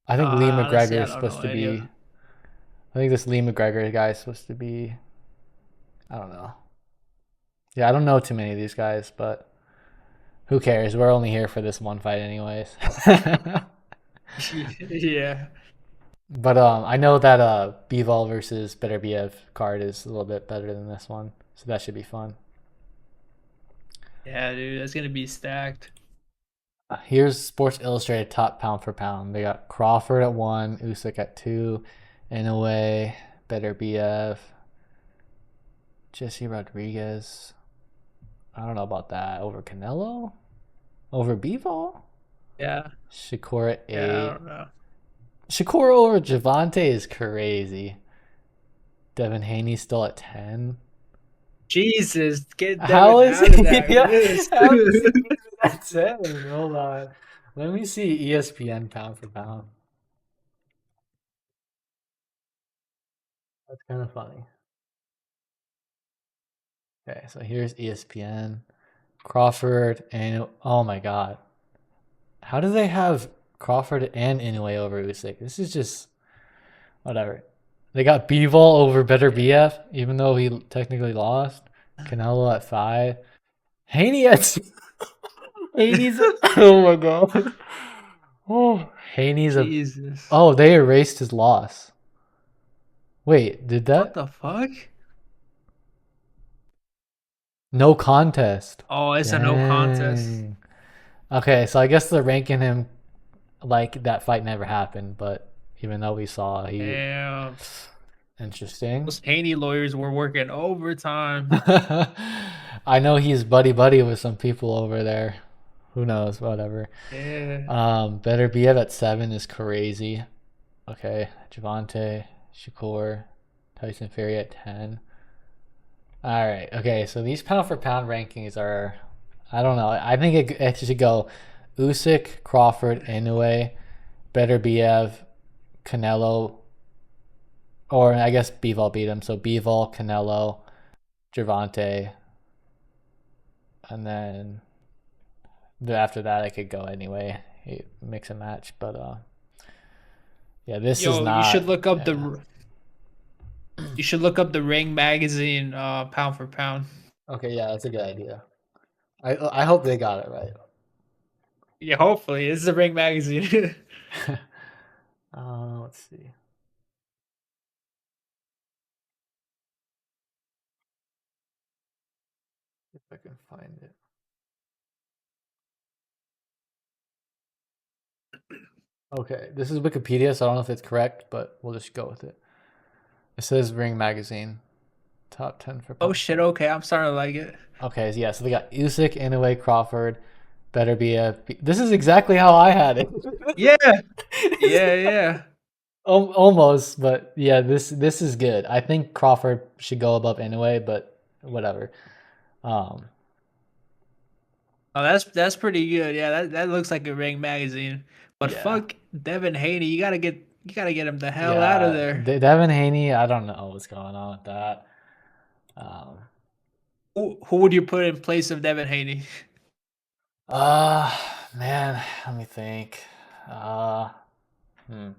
I think Lee Honestly, McGregor I is don't know supposed to any of be. them. I think this Lee McGregor guy is supposed to be. I don't know. Yeah, I don't know too many of these guys, but who cares? We're only here for this one fight, anyways. Yeah, But I know that Bivol versus Beterbiev card is a little bit better than this one, so that should be fun. yeah, dude, that's gonna be stacked. Here's Sports Illustrated top pound for pound. They got Crawford at one, Usyk at two, Inoue, Beterbiev, Jesse Rodriguez. I don't know about that over Canelo, over Bivol. Yeah, Shakur at yeah, I 8. don't know. Shakur over Javante is crazy. Devin Haney's still at 10. Jesus, get How Devin is out of he? that Yeah, list. how is he even at 10? Hold on. Let me see ESPN pound for pound. That's kind of funny. Okay, so here's ESPN. Crawford and oh my god. How do they have Crawford and Inoue over Usyk? This is just whatever. They got Bivol over Better Yeah. BF, even though he technically lost. Canelo at 5. Haney at Haney's at, oh my god. Oh, Haney's a Jesus. oh, they erased his loss. Wait, did What that? the fuck? No contest. Oh, it's a no contest. Dang. Okay, so I guess they're ranking him like that fight never happened, but even though we saw he Damn. interesting. Those Haney lawyers were working overtime. I know he's buddy buddy with some people over there. Who knows? Whatever. Yeah. Better BF at 7 is crazy. Okay, Javante, Shakur, Tyson Fury at 10. All right. Okay, so these pound for pound rankings are, I don't know. I think it should go Usyk, Crawford, Inoue, Better BF, Canelo, or I guess Bivol beat him. So Bivol, Canelo, Javante, and then after that I could go anyway. Mix and match, but yeah, this is Yo, you should not. look up Yeah. the Ring magazine pound for pound. Okay, yeah, that's a good idea. I hope they got it right. Yeah, hopefully. It's the Ring magazine. Let's see if I can find it. Okay, this is Wikipedia, so I don't know if it's correct, but we'll just go with it. It says Ring Magazine, top 10 for Oh pound for shit, pound. okay, I'm starting to like it. Okay, so yeah, so they got Usyk, Inoue, Crawford, Better be a. This is exactly how I had it. Yeah, yeah, yeah. Almost, but yeah, this is good. I think Crawford should go above Inoue, but whatever. Um, Oh, that's pretty good. Yeah, that looks like a Ring magazine. But yeah, fuck Devin Haney, you gotta get him the hell out of yeah. there. Devin Haney, I don't know what's going on with that. Um, Who would you put in place of Devin Haney? uh man, let me think. Uh, hmm.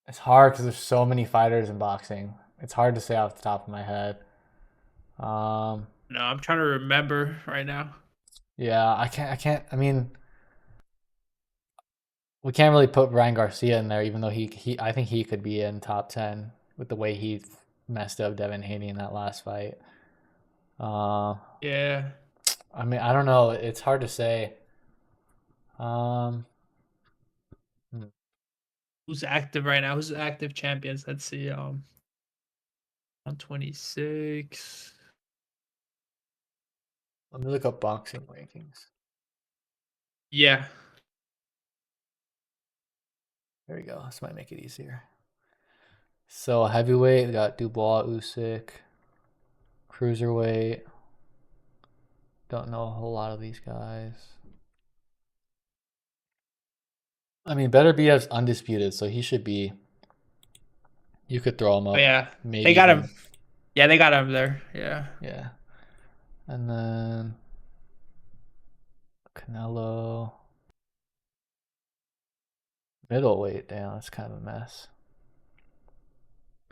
It's hard because there's so many fighters in boxing. It's hard to say off the top of my head. Um, No, I'm trying to remember right now. yeah, I can't. I can't. I mean, we can't really put Ryan Garcia in there, even though he. I think he could be in top 10 with the way he messed up Devin Haney in that last fight. Uh, Yeah. I mean, I don't know. It's hard to say. Um, hmm. Who's active right now? Who's active champions? Let's see. 126. Let me look up boxing rankings. Yeah. There we go. This might make it easier. So heavyweight, we got Dubois, Usyk, cruiserweight. Don't know a whole lot of these guys. I mean, Better BF's undisputed, so he should be. You could throw him Oh up, yeah. maybe They got him. even. Yeah, they got him there. Yeah. Yeah. And then Canelo, middleweight. Damn, that's kind of a mess.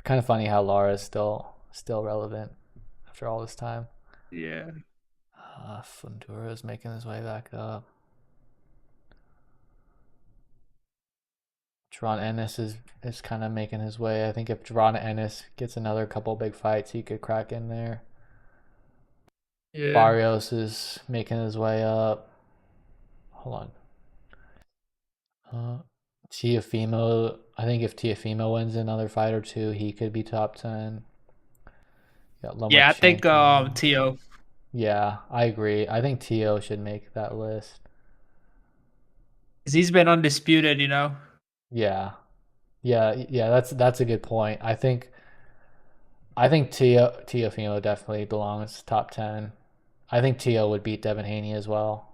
Kind of funny how Lara's still relevant after all this time. Yeah. Fundura's making his way back up. Jaron Ennis is kind of making his way. I think if Jaron Ennis gets another couple big fights, he could crack in there. Yeah. Barrios is making his way up. Hold on. Tiafimo. I think if Tiafimo wins another fight or two, he could be top 10. Got Yeah, I think Lomachenko. Tio. Yeah, I agree. I think Tio should make that list. 'Cause he's been undisputed, you know. Yeah. Yeah, that's a good point. I think Tiafimo definitely belongs top 10. I think Tio would beat Devin Haney as well.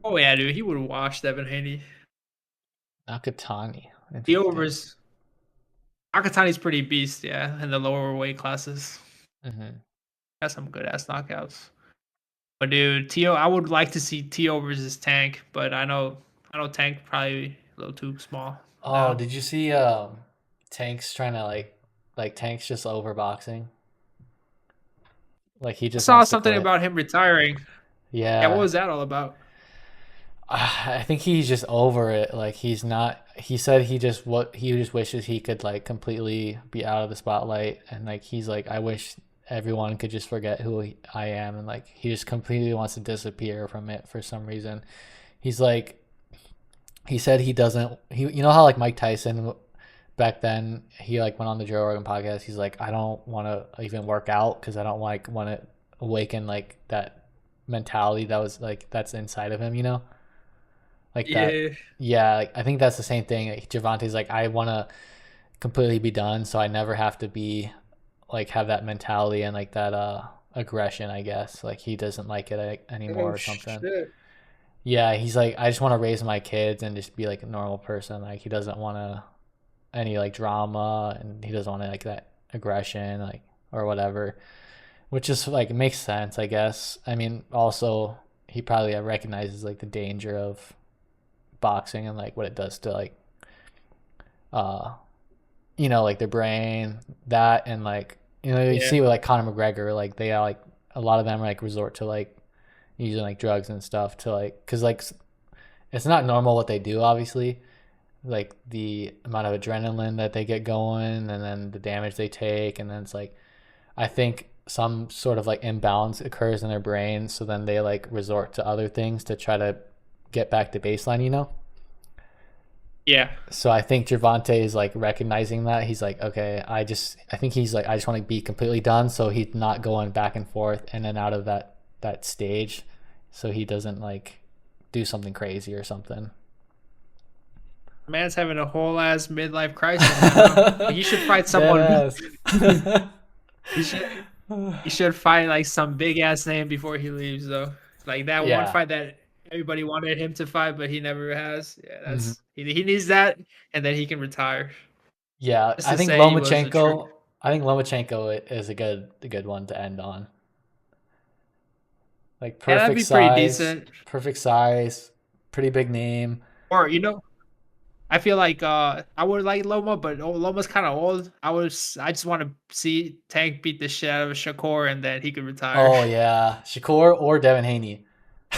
Oh yeah, dude, he would wash Devin Haney. Nakatani. The Interesting. overs. Akatani's pretty beast, yeah, in the lower weight classes. Hmm. Got some good ass knockouts. But dude, Tio, I would like to see Tio versus Tank, but I know Tank probably a little too small Oh, now. did you see Tank's trying to like Tank's just overboxing? Like he I just saw wants to something quit. about him retiring. Yeah, what Yeah. was that all about? I think he's just over it. Like he's not. He said he just wishes he could like completely be out of the spotlight, and like he's like, I wish everyone could just forget I am, and like he just completely wants to disappear from it for some reason. He's like, he said he doesn't. You know how like Mike Tyson back then he like went on the Joe Rogan podcast. He's like, I don't want to even work out because I don't like want to awaken like that mentality that was like that's inside of him. You know, like that. Yeah, Yeah, like, I think that's the same thing. Like, Javante's like, I want to completely be done, so I never have to be like have that mentality and like that aggression. I guess like he doesn't like it oh anymore or something. shit. Yeah, he's like, I just want to raise my kids and just be like a normal person. Like he doesn't want to any like drama, and he doesn't want to like that aggression, like or whatever. Which is like makes sense, I guess. I mean, also he probably recognizes like the danger of boxing and like what it does to like uh like their brain, that, and like you Yeah, see with like Conor McGregor, like they are like a lot of them like resort to like using like drugs and stuff to like because like it's not normal what they do, obviously, like the amount of adrenaline that they get going and then the damage they take, and then it's like I think some sort of like imbalance occurs in their brain, so then they like resort to other things to try to get back to baseline. yeah. So I think Gervonta is like recognizing that. He's like, okay, I think he's like, I just want to be completely done. So he's not going back and forth in and out of that stage. So he doesn't like do something crazy or something. Man's having a whole ass midlife crisis now, huh? Like, you should fight Dead someone. ass. you should you should fight like some big ass name before he leaves, though. Like that one Yeah. fight that everybody wanted him to fight, but he never has. Yeah, Mhm. he needs that, and then he can retire. Yeah. Just to say he was a true. I think Lomachenko is a good one to end on. Like Yeah, that'd be pretty decent. perfect size, pretty big name. Or I feel like I would like Loma, but Loma's kind of old. I just want to see Tank beat the shit out of Shakur, and then he could retire. Oh yeah, Shakur or Devin Haney.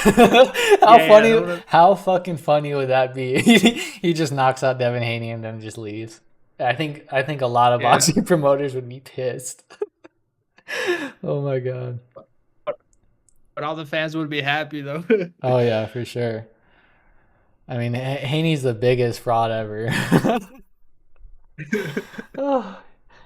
Yeah, yeah. No, How fucking funny would that be? He just knocks out Devin Haney and then just leaves. I think a lot of yeah. boxing promoters would be pissed. Oh my god. But all the fans would be happy though. Oh yeah, for sure. I mean, Haney's the biggest fraud ever. Oh.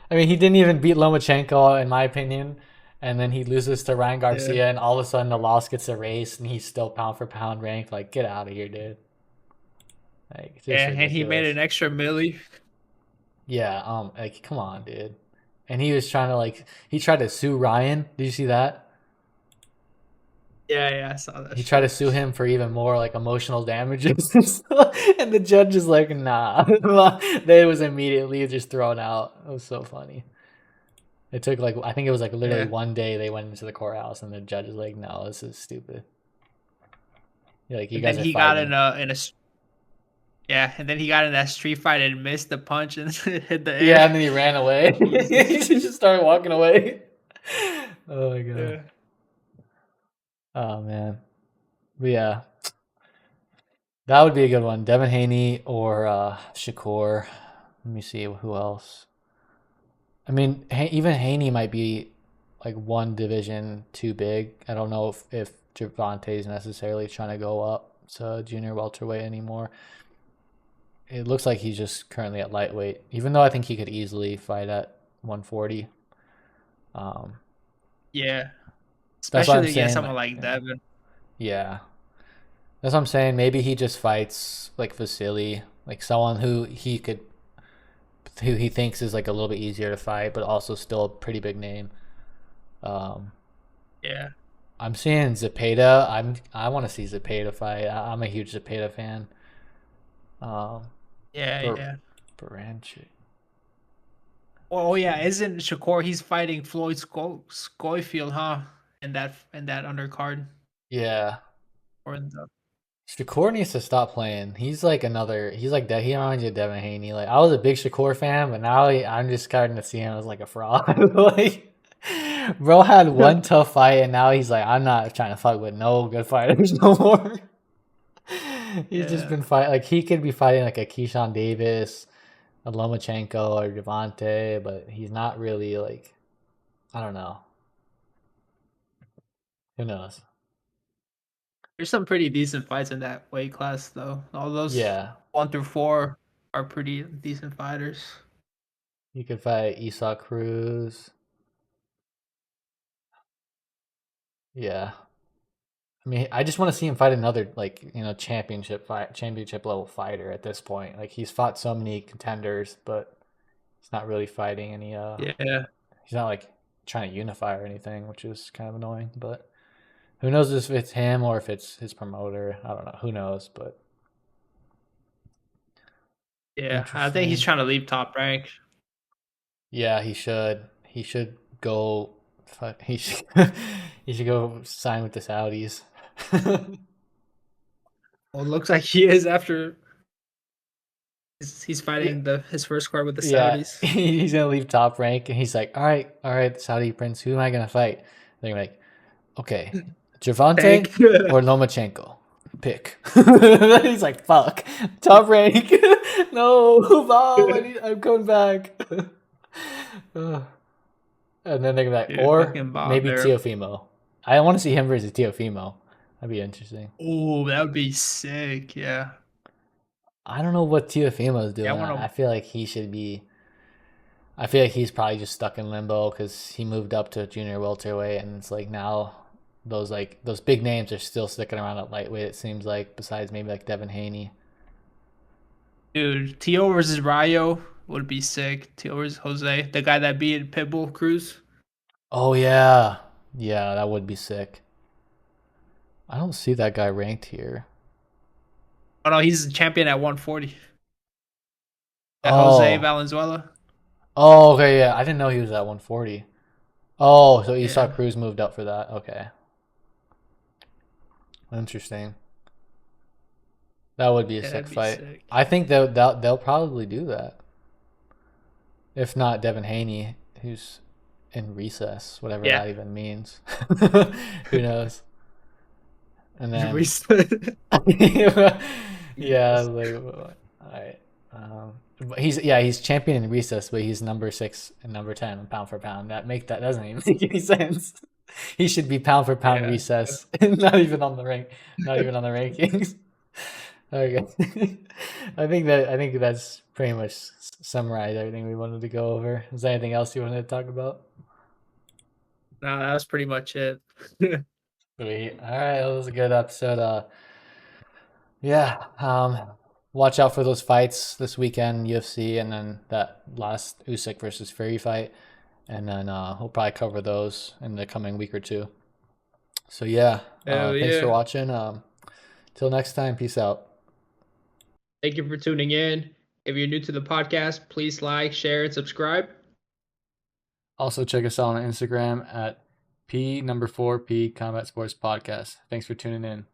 I mean, he didn't even beat Lomachenko in my opinion, and then he loses to Ryan Yeah, Garcia, and all of a sudden the loss gets erased, and he's still pound for pound ranked. Like, get out of here, dude. Like, it's just yeah, and he made ridiculous. an extra milli. Yeah, like, come on, dude. And he was trying to like, he tried to sue Ryan. Did you see that? Yeah, yeah, I saw that He tried to shit. sue him for even more like emotional damages, and the judge is like, nah. They was immediately just thrown out. It was so funny. It took like I think it was like literally Yeah, one day they went into the courthouse and the judge is like, no, this is stupid. You're like, you and then guys are he got fighting. yeah, and then he got in that street fight and missed the punch and hit the air. Yeah, and then he ran away. He just started walking away. Oh my god. Yeah, Oh man. But yeah, that would be a good one. Devin Haney or Shakur. Let me see who else. I mean, even Haney might be like one division too big. I don't know if Javante is necessarily trying to go up to junior welterweight anymore. It looks like he's just currently at lightweight, even though I think he could easily fight at 140. Um, yeah. That's what I'm especially against saying. someone like Yeah. Devin. Yeah. That's what I'm saying. Maybe he just fights like Vasily, like someone who he thinks is like a little bit easier to fight, but also still a pretty big name. Um, Yeah, I'm seeing Zepeda. I want to see Zepeda fight. I'm a huge Zepeda fan. Um, yeah, Bar- yeah. Baranchik. Oh yeah, isn't Shakur? He's fighting Floyd Schofield, huh? In that undercard Yeah, or in the Shakur needs to stop playing. He's like another. He's like that. He reminds you of Devin Haney. Like I was a big Shakur fan, but now I'm just starting to see him as like a fraud. Like, bro had one tough fight, and now he's like, I'm not trying to fight with no good fighters no more. He's just yeah. been fight like he could be fighting like a Keyshawn Davis, a Lomachenko, or Devontae, but he's not really like I don't know. Who knows? There's some pretty decent fights in that weight class though. All those Yeah, 1 through 4 are pretty decent fighters. you could fight Esau Cruz. Yeah, I mean, I just want to see him fight another like championship level fighter at this point. Like he's fought so many contenders, but he's not really fighting any. Yeah, He's not like trying to unify or anything, which is kind of annoying. But who knows if it's him or if it's his promoter? I don't know. Who knows? But yeah. I think he's interesting. trying to leave Top Rank. Yeah, he should. He should go. He should. He should go sign with the Saudis. Well, it looks like he is after he's Yeah, fighting the his first card with the yeah. Saudis. He's gonna leave Top Rank, and he's like, all right, Saudi Prince. Who am I gonna fight? They're like, okay, Javante Tank. or Lomachenko. Pick. He's like, fuck. Top Rank. No, Bob. I'm coming back. Ugh. And then they're like, Dude, or fucking Bob maybe there. Teofimo. I want to see him versus Teofimo. That'd be interesting. Oh, that would be sick. Yeah. I don't know what Teofimo is Yeah, I doing. want I to. feel like he should be. I feel like he's probably just stuck in limbo because he moved up to junior welterweight, and it's like now those big names are still sticking around at lightweight. It seems like besides maybe like Devin Haney. Dude, Tio versus Rayo would be sick. Tio versus Jose, the guy that beat Pitbull Cruz. Oh yeah, yeah, that would be sick. I don't see that guy ranked here. Oh no, he's the champion at 140. That Jose Oh, Valenzuela. oh, okay, yeah. I didn't know he was at 140. Oh, so Esau Yeah, Cruz moved up for that. Okay, interesting. That would be a yeah, sick that'd be fight. sick. I think they'll probably do that. If not Devin Haney, who's in recess, whatever Yeah. that even means. Who knows? And then, Recess. yeah, like, all right. But he's champion in recess, but he's number 6 and number 10 pound for pound. That doesn't even make any sense. He should be pound for pound Yeah. recess, not even on the not even on the rankings. Okay, I think that's pretty much summarized everything we wanted to go over. Is there anything else you wanted to talk about? No, that was pretty much it. Sweet. All right, that was a good episode. Yeah. Watch out for those fights this weekend, UFC, and then that last Usyk versus Fury fight, and then we'll probably cover those in the coming week or two. So yeah, Hell thanks for yeah. watching. Till next time, peace out. Thank you for tuning in. If you're new to the podcast, please like, share, and subscribe. Also, check us out on Instagram at P number 4P Combat Sports Podcast. Thanks for tuning in.